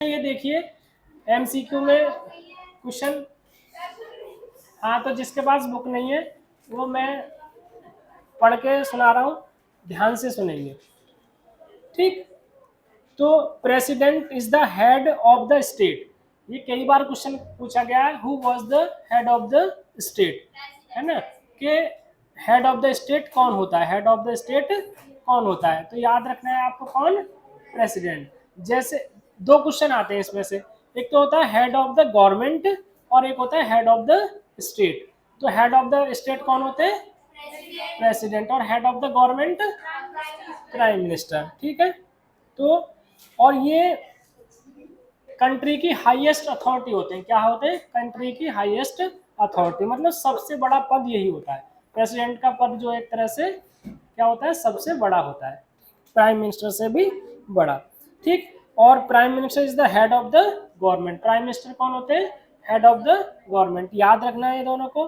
ये देखिए एमसीक्यू में क्वेश्चन। हाँ, तो जिसके पास बुक नहीं है वो मैं पढ़ के सुना रहा हूँ, ध्यान से सुनेंगे। ठीक, तो president is the head of the state. ये कई बार क्वेश्चन पूछा गया है, who was the head of the state, है ना, कि हेड ऑफ द स्टेट कौन होता है, हेड ऑफ द स्टेट कौन होता है। तो याद रखना है आपको कौन, प्रेसिडेंट। जैसे दो क्वेश्चन आते हैं इसमें से, एक तो होता है हेड ऑफ द गवर्नमेंट और एक होता है हेड ऑफ द स्टेट। तो हेड ऑफ द स्टेट कौन होते हैं, प्रेसिडेंट, और head of the government prime minister. ठीक है, तो और ये कंट्री की हाईएस्ट अथॉरिटी होते हैं। क्या होते हैं, कंट्री की हाईएस्ट अथॉरिटी, मतलब सबसे बड़ा पद यही होता है। प्रेसिडेंट का पद जो एक तरह से क्या होता है, सबसे बड़ा होता है, प्राइम मिनिस्टर से भी बड़ा। ठीक, और prime minister is the head of the government. Prime minister कौन होते हैं, हेड ऑफ द गवर्नमेंट। याद रखना है ये दोनों को।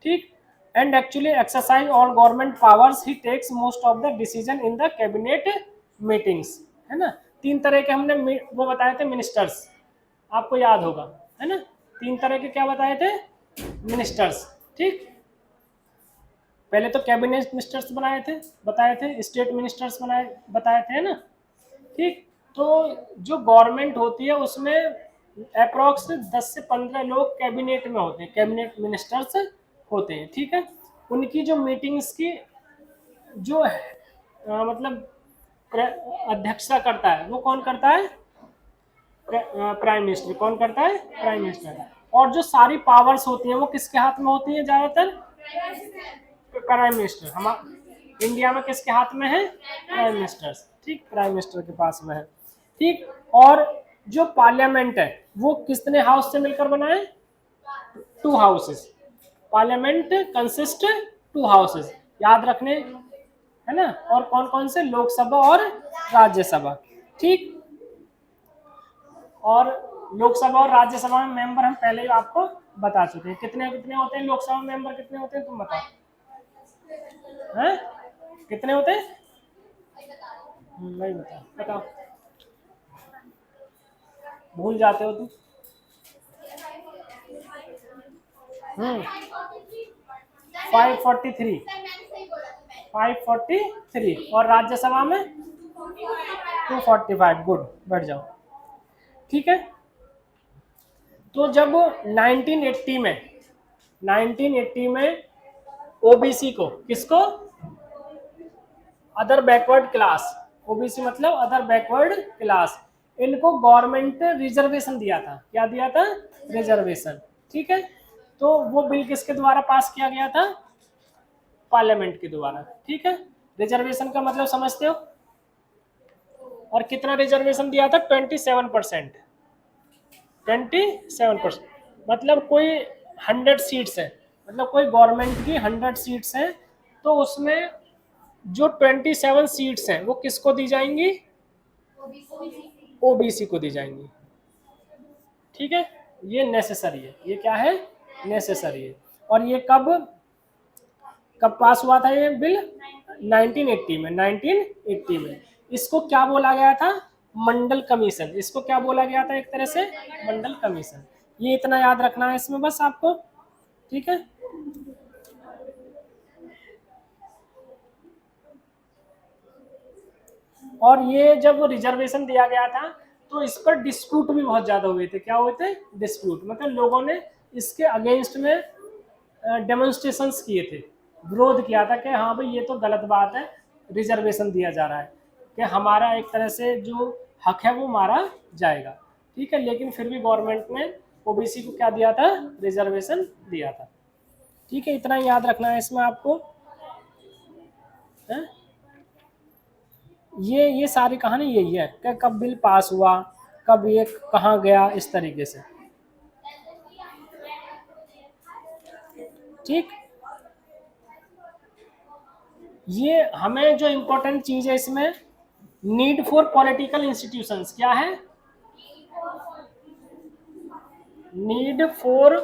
ठीक, and actually exercise all government powers, he takes most of the decision in the cabinet meetings, है ना। तीन तरह के हमने वो बताए थे मिनिस्टर्स, आपको याद होगा, है ना। तीन तरह के क्या बताए थे, मिनिस्टर्स। ठीक, पहले तो कैबिनेट मिनिस्टर्स बताए थे, स्टेट मिनिस्टर्स बताए थे, है ना। ठीक, तो जो गवर्नमेंट होती है उसमें अप्रोक्स 10 से 15 लोग कैबिनेट में होते हैं, कैबिनेट मिनिस्टर्स होते हैं। ठीक है, उनकी जो मीटिंग्स की जो मतलब अध्यक्षता करता है वो कौन करता है, प्राइम मिनिस्टर। कौन करता है, प्राइम मिनिस्टर। और जो सारी पावर्स होती हैं वो किसके हाथ में होती हैं ज्यादातर, प्राइम मिनिस्टर। हम इंडिया में किसके हाथ में है, प्राइम मिनिस्टर। ठीक, प्राइम मिनिस्टर के पास में है। ठीक, और जो पार्लियामेंट है वो कितने हाउस से मिलकर बना है, 2 हाउसेस। पार्लियामेंट कंसिस्ट 2 हाउसेस, याद रखने, है ना। और कौन कौन से, लोकसभा और राज्यसभा। ठीक, और लोकसभा और राज्यसभा में मेंबर हम पहले ही आपको बता चुके हैं। कितने कितने होते हैं लोकसभा में मेंबर, कितने होते हैं तुम बताओ, हैं कितने होते हैं, नहीं बताओ, बताओ, भूल जाते हो तुम। 543, 543, और राज्यसभा में 245। गुड, बैठ जाओ। ठीक है, तो जब 1980 में ओबीसी को, किसको, अदर बैकवर्ड क्लास, ओबीसी मतलब अदर बैकवर्ड क्लास, इनको गवर्नमेंट रिजर्वेशन दिया था। क्या दिया था, रिजर्वेशन। ठीक है, तो वो बिल किसके द्वारा पास किया गया था, पार्लियामेंट के द्वारा। ठीक है, रिजर्वेशन का मतलब समझते हो, और कितना रिजर्वेशन दिया था, 27%। 27%, मतलब कोई 100 सीट्स है, मतलब कोई गवर्नमेंट की 100 सीट्स हैं, तो उसमें जो 27 सीट्स हैं वो किसको दी जाएंगी, ओबीसी को दी जाएंगी। ठीक है, ये नेसेसरी है, ये क्या है, नेसेसरी है। और ये कब कब पास हुआ था ये बिल, 1980 में, 1980 में। इसको क्या बोला गया था, मंडल कमीशन। इसको क्या बोला गया था, एक तरह से मंडल कमीशन। ये इतना याद रखना है इसमें बस आपको। ठीक है, और ये जब रिजर्वेशन दिया गया था तो इस पर डिस्प्यूट भी बहुत ज्यादा हुए थे। क्या हुए थे, डिस्प्यूट, मतलब लोगों ने इसके अगेंस्ट में डेमोन्स्ट्रेशंस किए थे, विरोध किया था कि हाँ भाई ये तो गलत बात है, रिजर्वेशन दिया जा रहा है, कि हमारा एक तरह से जो हक है वो मारा जाएगा। ठीक है, लेकिन फिर भी गवर्नमेंट ने ओबीसी को क्या दिया था, रिजर्वेशन दिया था। ठीक है, इतना याद रखना है इसमें आपको, है? ये सारी कहानी यही है कि कब बिल पास हुआ, कब ये कहाँ गया, इस तरीके से। ठीक, ये हमें जो इम्पोर्टेंट चीज है इसमें, नीड फॉर पॉलिटिकल इंस्टीट्यूशंस। क्या है, need for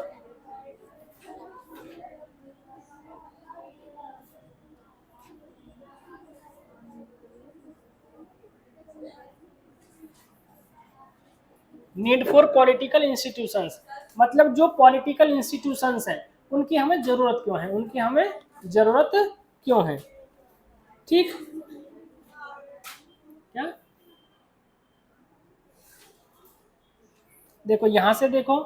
need for political institutions, मतलब जो पॉलिटिकल इंस्टीट्यूशंस हैं उनकी हमें जरूरत क्यों है, उनकी हमें जरूरत क्यों है। ठीक, क्या देखो यहां से देखो,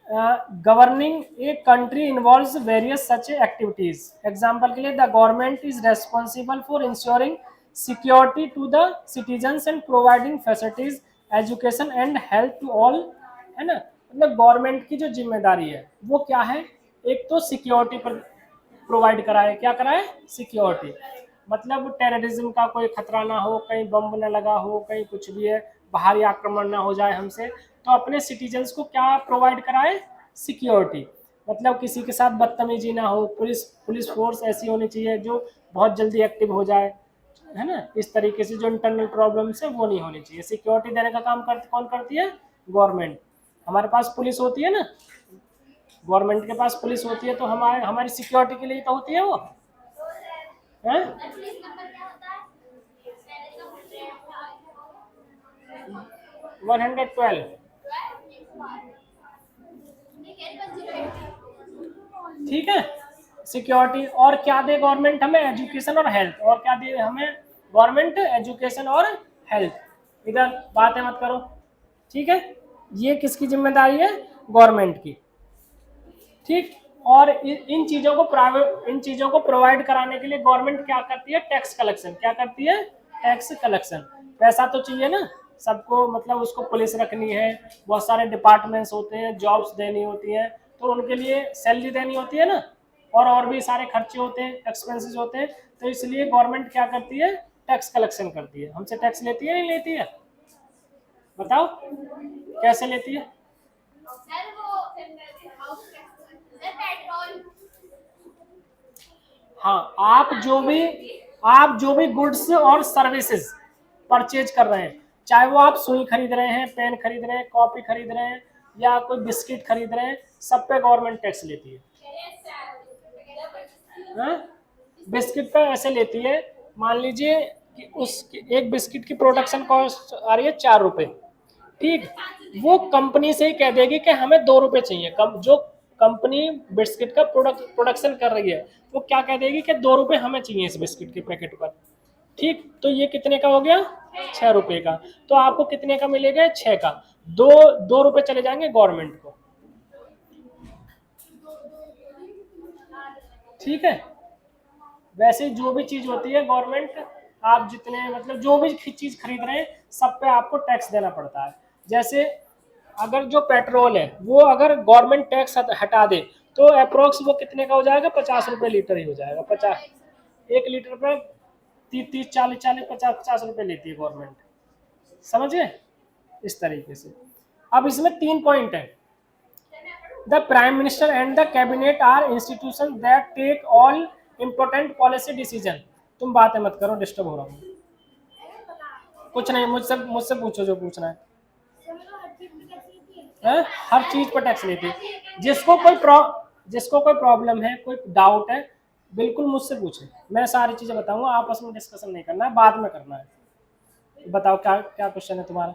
governing a country involves various such activities. Example के लिए the government is responsible for ensuring security to the citizens and providing facilities education and health to all, है ना। मतलब गवर्नमेंट की जो जिम्मेदारी है वो क्या है, एक तो सिक्योरिटी पर प्रोवाइड कराए, क्या कराए, सिक्योरिटी, मतलब टेररिज्म का कोई खतरा ना हो, कहीं बम ना लगा हो, कहीं कुछ भी है, बाहरी आक्रमण ना हो जाए हमसे, तो अपने सिटीजन्स को क्या प्रोवाइड कराए, सिक्योरिटी। मतलब किसी के साथ बदतमीजी ना हो, पुलिस पुलिस फोर्स ऐसी होनी चाहिए जो बहुत जल्दी एक्टिव हो जाए, है ना। इस तरीके से जो इंटरनल प्रॉब्लम्स है वो नहीं होनी चाहिए। सिक्योरिटी देने का काम कौन करती है, गवर्नमेंट। हमारे पास पुलिस होती है ना, गवर्नमेंट के पास पुलिस होती है, तो हमारे हमारी सिक्योरिटी के लिए तो होती है वो, है। 112, ठीक है। सिक्योरिटी और क्या दे गवर्नमेंट हमें, एजुकेशन और हेल्थ, और क्या दे हमें गवर्नमेंट, एजुकेशन और हेल्थ। इधर बातें मत करो, ठीक है। ये किसकी जिम्मेदारी है, गवर्नमेंट की, ठीक। और इन चीजों को प्राइवेट, इन चीजों को प्रोवाइड कराने के लिए गवर्नमेंट क्या करती है, टैक्स कलेक्शन, क्या करती है, टैक्स कलेक्शन। पैसा तो चाहिए ना सबको, मतलब उसको पुलिस रखनी है, बहुत सारे डिपार्टमेंट्स होते हैं, जॉब्स देनी होती हैं, तो उनके लिए सैलरी देनी होती है ना, और भी सारे खर्चे होते हैं, एक्सपेंसेस होते हैं, तो इसलिए गवर्नमेंट क्या करती है, टैक्स कलेक्शन करती है। हमसे टैक्स लेती है नहीं लेती है, बताओ कैसे लेती है। हाँ, आप जो भी गुड्स और सर्विसेज परचेज कर रहे हैं, चाहे वो आप सुई खरीद रहे हैं, पेन खरीद रहे हैं, कॉपी खरीद रहे हैं, या कोई बिस्किट खरीद रहे हैं, सब पे गवर्नमेंट टैक्स लेती है। हाँ? बिस्किट पे ऐसे लेती है, मान लीजिए कि उस एक बिस्किट की प्रोडक्शन कॉस्ट आ रही है 4 रुपए, ठीक। वो कंपनी से ही कह देगी कि हमें 2 रुपए चाहिए, जो कंपनी बिस्किट का प्रोडक्शन कर रही है वो क्या कह देगी कि 2 रुपए हमें चाहिए इस बिस्किट के पैकेट पर, ठीक। तो ये कितने का हो गया, 6 रुपए का। तो आपको कितने का मिलेगा, 6 का, 2 रुपए चले जाएंगे गवर्नमेंट को, ठीक है। वैसे जो भी चीज होती है गवर्नमेंट, आप जितने मतलब जो भी चीज खरीद रहे हैं सब पे आपको टैक्स देना पड़ता है। जैसे अगर जो पेट्रोल है वो अगर गवर्नमेंट टैक्स हटा दे तो अप्रोक्स वो कितने का हो जाएगा, 50 रुपए लीटर ही हो जाएगा। 50, 1 लीटर पे 30 30 40 40 50 50 रुपए लेती है गवर्नमेंट, समझे, इस तरीके से। अब इसमें 3 पॉइंट है। The prime minister and the cabinet are institution that take all important policy decision. तुम बातें मत करो, डिस्टर्ब हो रहा हूँ। कुछ नहीं, मुझसे मुझसे पूछो जो पूछना है, हर चीज पर टैक्स लेती है। जिसको कोई प्रॉब्लम है, कोई डाउट है, बिल्कुल मुझसे पूछे, मैं सारी चीजें बताऊंगा। आपस में डिस्कशन नहीं करना है, बाद में करना है। बताओ क्या क्या क्वेश्चन है तुम्हारा।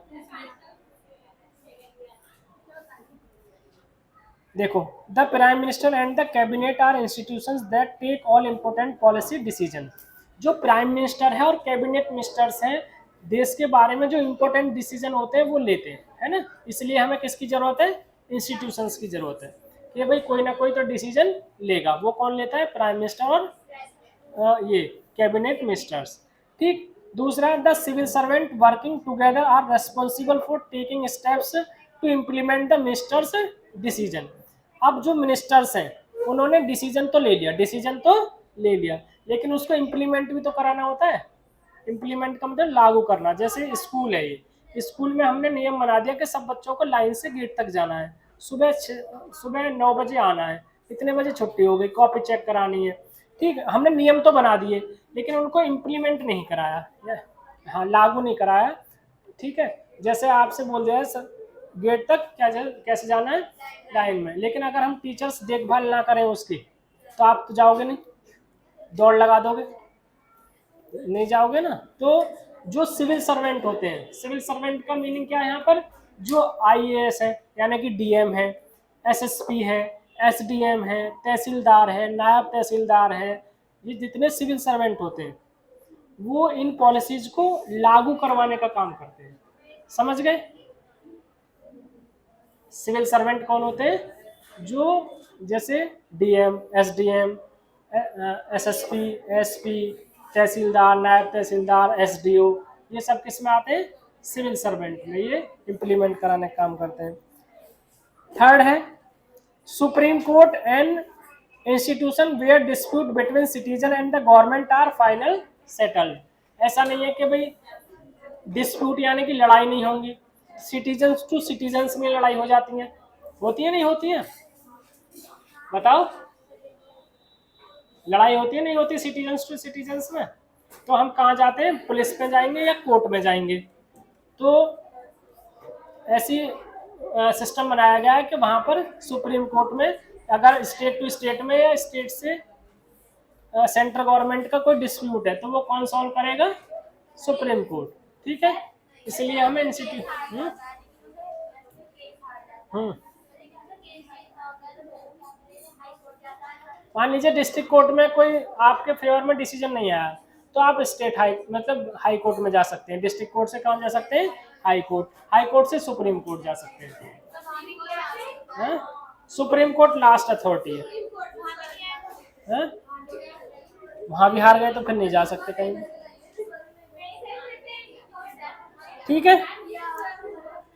देखो, the prime minister and the cabinet are institutions that take all important policy decision. जो प्राइम मिनिस्टर है और कैबिनेट मिनिस्टर्स हैं, देश के बारे में जो इम्पोर्टेंट डिसीजन होते हैं वो लेते हैं, है ना। इसलिए हमें किसकी जरूरत है, इंस्टीट्यूशंस की जरूरत है कि भाई कोई ना कोई तो डिसीजन लेगा। वो कौन लेता है, प्राइम मिनिस्टर और ये कैबिनेट मिनिस्टर्स, ठीक। दूसरा, the civil servant working together are responsible for taking steps to implement the ministers decision. अब जो मिनिस्टर्स हैं उन्होंने डिसीजन तो ले लिया, डिसीजन तो ले लिया, लेकिन उसको इम्प्लीमेंट भी तो कराना होता है। इम्प्लीमेंट का मतलब लागू करना। जैसे स्कूल है, ये स्कूल में हमने नियम बना दिया कि सब बच्चों को लाइन से गेट तक जाना है, सुबह 9 बजे आना है, इतने बजे छुट्टी हो गई, कॉपी चेक करानी है, ठीक है। हमने नियम तो बना दिए लेकिन उनको इम्प्लीमेंट नहीं कराया, हाँ लागू नहीं कराया, ठीक है। जैसे आपसे बोल दिया है गेट तक कैसे जाना है, लाइन में, लेकिन अगर हम टीचर्स देखभाल ना करें उसकी तो आप तो जाओगे नहीं, दौड़ लगा दोगे, नहीं जाओगे ना। तो जो सिविल सर्वेंट होते हैं, सिविल सर्वेंट का मीनिंग क्या है यहाँ पर, जो IAS है यानी कि DM है, SSP है, SDM है, तहसीलदार है, नायब तहसीलदार है, ये जितने सिविल सर्वेंट होते हैं वो इन पॉलिसीज को लागू करवाने का काम करते हैं। समझ गए? सिविल सर्वेंट कौन होते हैं? जो जैसे DM, SDM, SSP, SP, तहसीलदार, नायब तहसीलदार, SDO, ये सब किस में आते हैं? सिविल सर्वेंट में, ये इम्प्लीमेंट कराने का काम करते हैं। थर्ड है supreme court and institution where dispute between citizen and the government are final settled. ऐसा नहीं है कि भाई डिस्प्यूट यानी कि लड़ाई नहीं होंगी, सिटीजन्स टू सिटीजन्स में लड़ाई हो जाती है, होती है नहीं होती है? बताओ, लड़ाई होती है नहीं होती सिटीजन्स टू सिटीजन्स में? तो हम कहाँ जाते हैं? पुलिस में जाएंगे या कोर्ट में जाएंगे? तो ऐसी सिस्टम बनाया गया है कि वहाँ पर सुप्रीम कोर्ट में अगर स्टेट टू स्टेट में या स्टेट से सेंट्रल गवर्नमेंट का कोई डिस्प्यूट है तो वो कौन सॉल्व करेगा? Supreme court. ठीक है, इसलिए हमें इंस्टीट्यूट मान लीजिए डिस्ट्रिक्ट कोर्ट में कोई आपके फेवर में डिसीजन नहीं आया तो आप स्टेट हाई मतलब हाई कोर्ट में जा सकते हैं। डिस्ट्रिक्ट कोर्ट से कौन जा सकते हैं? High court. हाई कोर्ट से सुप्रीम कोर्ट जा सकते हैं। सुप्रीम कोर्ट लास्ट अथॉरिटी है। वहां भी हार गए तो फिर नहीं जा सकते कहीं। ठीक है,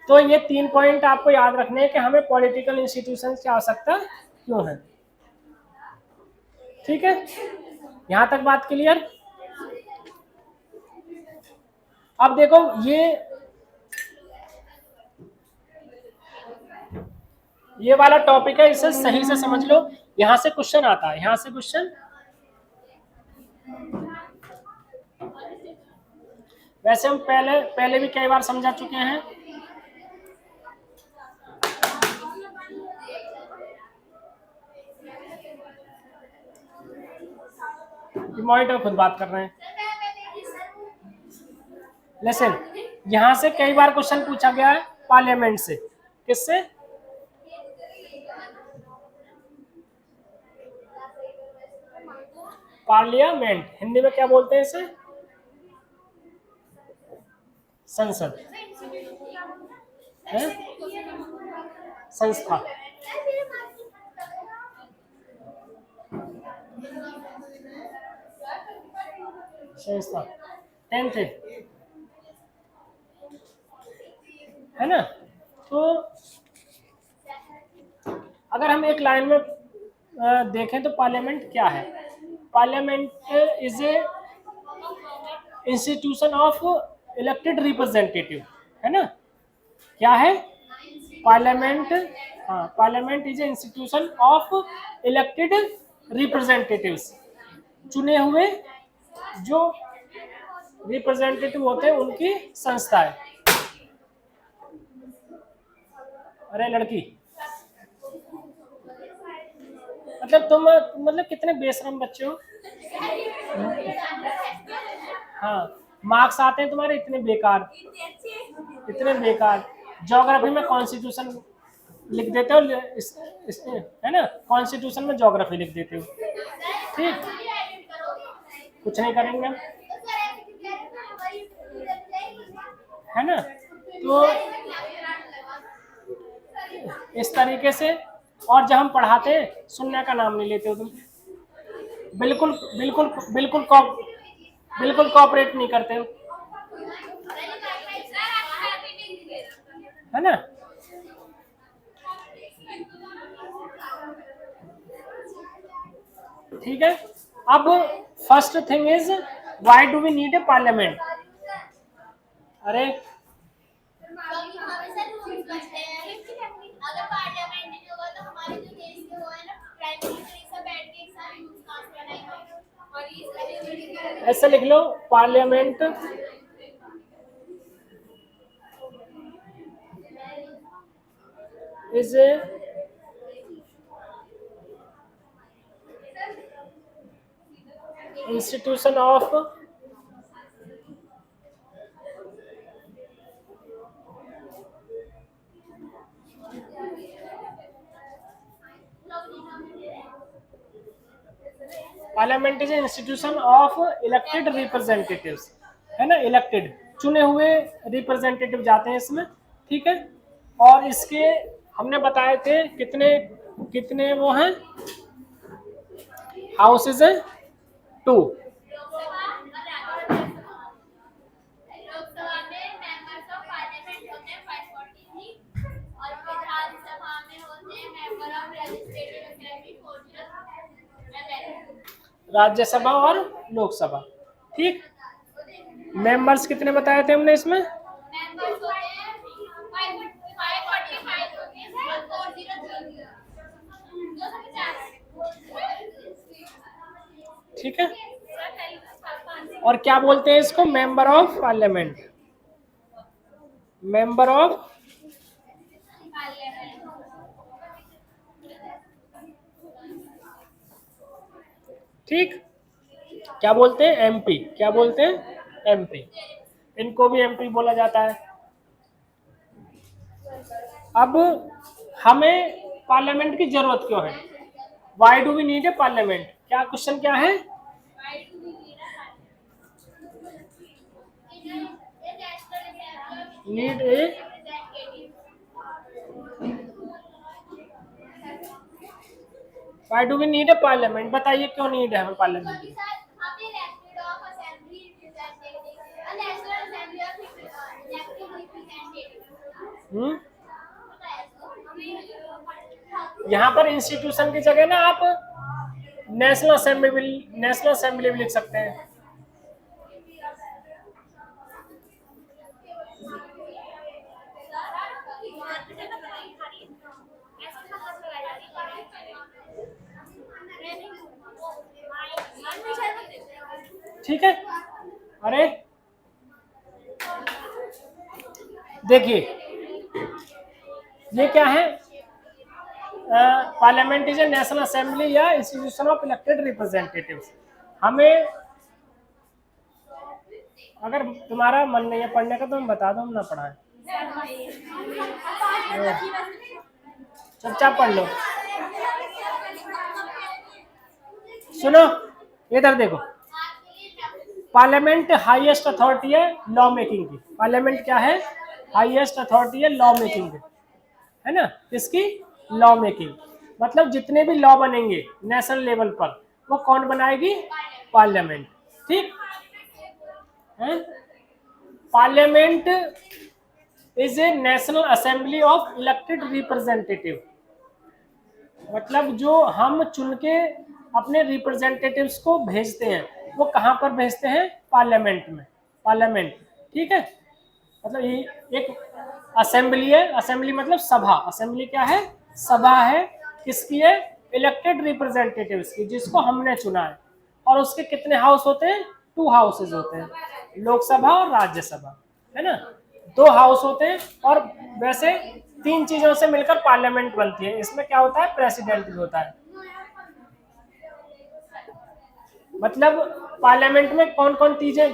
तो ये 3 पॉइंट आपको याद रखने हैं कि हमें पॉलिटिकल इंस्टीट्यूशन की आवश्यकता क्यों है। ठीक है, यहां तक बात क्लियर? अब देखो ये वाला टॉपिक है, इसे सही से समझ लो। यहां से क्वेश्चन आता है, यहां से क्वेश्चन। वैसे हम पहले भी कई बार समझा चुके हैं। मॉनिटर खुद बात कर रहे हैं। लेकिन यहां से कई बार क्वेश्चन पूछा गया है पार्लियामेंट से। किससे? पार्लियामेंट हिंदी में क्या बोलते हैं इसे? संसद है? संस्था। संस्था 10th है ना? तो अगर हम एक लाइन में देखें तो पार्लियामेंट क्या है? Parliament is a institution of elected representative, है ना? क्या है पार्लियामेंट? हाँ, parliament is a institution of elected representatives, चुने हुए जो रिप्रेजेंटेटिव होते हैं उनकी संस्था है। अरे लड़की, मतलब तुम मतलब कितने बेशरम बच्चे हो। हाँ, मार्क्स आते हैं तुम्हारे इतने बेकार, इतने बेकार। ज्योग्राफी में कॉन्स्टिट्यूशन लिख देते हो, है ना? कॉन्स्टिट्यूशन में ज्योग्राफी लिख देते हो। ठीक, कुछ नहीं करेंगे हम, है ना? तो इस तरीके से। और जब हम पढ़ाते हैं सुनने का नाम नहीं लेते हो तुम, बिल्कुल बिल्कुल बिल्कुल बिल्कुल कोऑपरेट नहीं करते हो, है ना? ठीक है, अब first thing is why do we need a parliament? अरे ऐसे लिख लो, parliament is a institution of parliament is institution of elected representatives, है ना, इलेक्टेड चुने हुए रिप्रेजेंटेटिव जाते हैं इसमें, ठीक है। और इसके हमने बताए थे कितने कितने वो हैं, हाउसेज हैं, 2। लोकसभा में मेंबर्स ऑफ पार्लियामेंट होते हैं 543 और विधानसभा में होते हैं member of legislative assembly 411। Rajya Sabha और लोकसभा, ठीक। मेंबर्स कितने बताए थे हमने इसमें? मेंबर्स होते हैं 545 होते हैं 403 ठीक है। और क्या बोलते हैं इसको? Member of parliament, member of, ठीक। क्या बोलते हैं? एमपी। क्या बोलते हैं? एमपी। इनको भी एमपी बोला जाता है। अब हमें पार्लियामेंट की जरूरत क्यों है? Why do we need a parliament? क्या क्वेश्चन क्या है? Need a, why do we need a parliament? बताइए क्यों नीड है हमें पार्लियामेंट की? यहाँ पर इंस्टीट्यूशन की जगह ना आप नेशनल असेंबली भी लिख सकते हैं। ठीक है। अरे देखिए ये क्या है? Parliament is A national assembly या इंस्टीट्यूशन ऑफ इलेक्टेड रिप्रेजेंटेटिव्स। हमें अगर तुम्हारा मन नहीं है पढ़ने का तो मैं बता दो, हम ना पढ़ाएं, चुपचाप पढ़ लो। सुनो इधर देखो, पार्लियामेंट हाईएस्ट अथॉरिटी है लॉ मेकिंग की। पार्लियामेंट क्या है? हाईएस्ट अथॉरिटी है लॉ मेकिंग की, है ना। किसकी? Law making. मतलब जितने भी लॉ बनेंगे नेशनल लेवल पर वो कौन बनाएगी? पार्लियामेंट, ठीक है। Parliament is A national assembly of elected representative. मतलब जो हम चुन के अपने रिप्रेजेंटेटिव्स को भेजते हैं वो कहाँ पर भेजते हैं? पार्लियामेंट में। पार्लियामेंट, ठीक है। मतलब ये एक असेंबली है, असेंबली मतलब सभा। असेंबली क्या है? सभा है। किसकी है? इलेक्टेड रिप्रेजेंटेटिव्स की, जिसको हमने चुना है। और उसके कितने हाउस होते हैं? 2 हाउसेज होते हैं, लोकसभा और राज्यसभा, है ना। 2 हाउस होते हैं। और वैसे 3 चीजों से मिलकर पार्लियामेंट बनती है। इसमें क्या होता है? प्रेसिडेंट भी होता है। मतलब पार्लियामेंट में कौन कौन चीजें?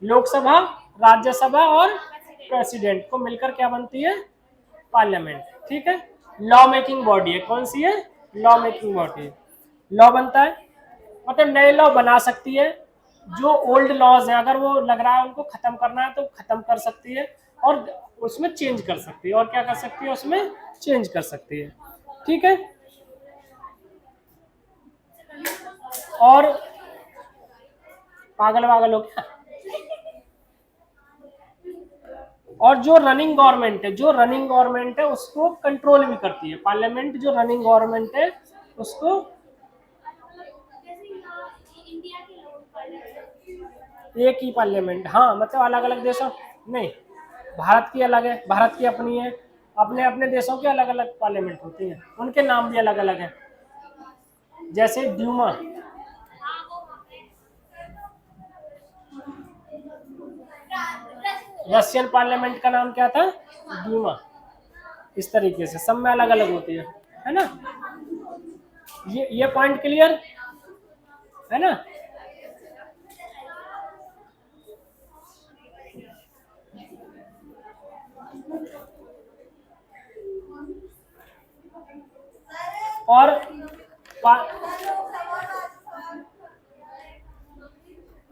लोकसभा, राज्यसभा और प्रेसिडेंट को मिलकर क्या बनती है? पार्लियामेंट, ठीक है। लॉ मेकिंग बॉडी है। कौन सी है? Law making body. लॉ बनता है मतलब नए लॉ बना सकती है। जो ओल्ड लॉज हैं अगर वो लग रहा है उनको खत्म करना है तो खत्म कर सकती है, और उसमें चेंज कर सकती है। और क्या कर सकती है? उसमें चेंज कर सकती है, ठीक है। और पागल वागल हो क्या? और जो रनिंग गवर्नमेंट है, जो रनिंग गवर्नमेंट है उसको कंट्रोल भी करती है पार्लियामेंट। जो रनिंग गवर्नमेंट है उसको, एक ही पार्लियामेंट, हाँ मतलब अलग अलग देशों, नहीं, भारत की अलग है, भारत की अपनी है। अपने अपने देशों की अलग अलग पार्लियामेंट होती है, उनके नाम भी अलग अलग हैं। जैसे ड्यूमा, रशियन पार्लियामेंट का नाम क्या था? ड्यूमा। इस तरीके से सब में अलग अलग होती है ना। ये पॉइंट क्लियर है ना। और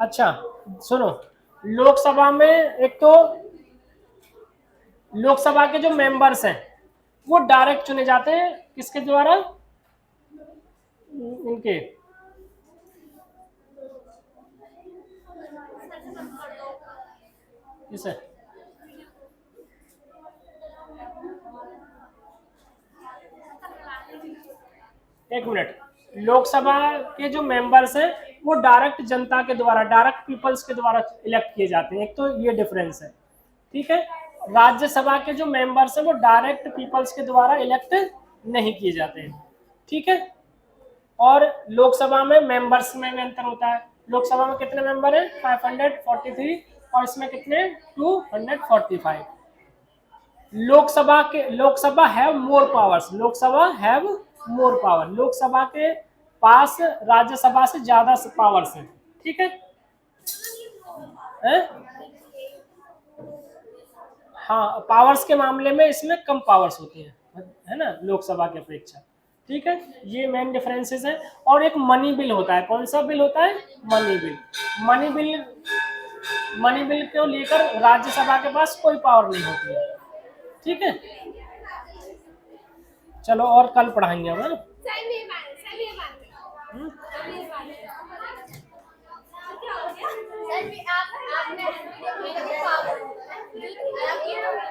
अच्छा सुनो, लोकसभा में एक तो लोकसभा के जो मेंबर्स हैं वो डायरेक्ट चुने जाते हैं किसके द्वारा, इनके किसे, एक मिनट, लोकसभा के जो मेंबर्स हैं वो डायरेक्ट जनता के द्वारा, डायरेक्ट पीपल्स के द्वारा इलेक्ट किए जाते हैं, एक तो ये डिफरेंस है, ठीक है। राज्यसभा के जो मेंबर्स हैं वो डायरेक्ट पीपल्स के द्वारा इलेक्ट नहीं किए जाते हैं, ठीक है। और लोकसभा में मेंबर्स में अंतर होता है, लोकसभा में कितने मेंबर हैं 543 और इसमें कितने 245। Lok Sabha have more powers, Lok Sabha have more power, Lok Sabha के पास राज्यसभा से ज्यादा पावर्स हैं, ठीक है, हैं? हाँ पावर्स के मामले में इसमें कम पावर्स होती हैं, है ना, लोकसभा की अपेक्षा, ठीक है। ये मेन डिफरेंसेस हैं। और एक मनी बिल होता है, कौन सा बिल होता है, money bill. Money bill, money bill को लेकर राज्यसभा के पास कोई पावर नहीं होती है, ठीक है। चलो और कल पढ़ाएंगे हम, है? हम्म? सर आपने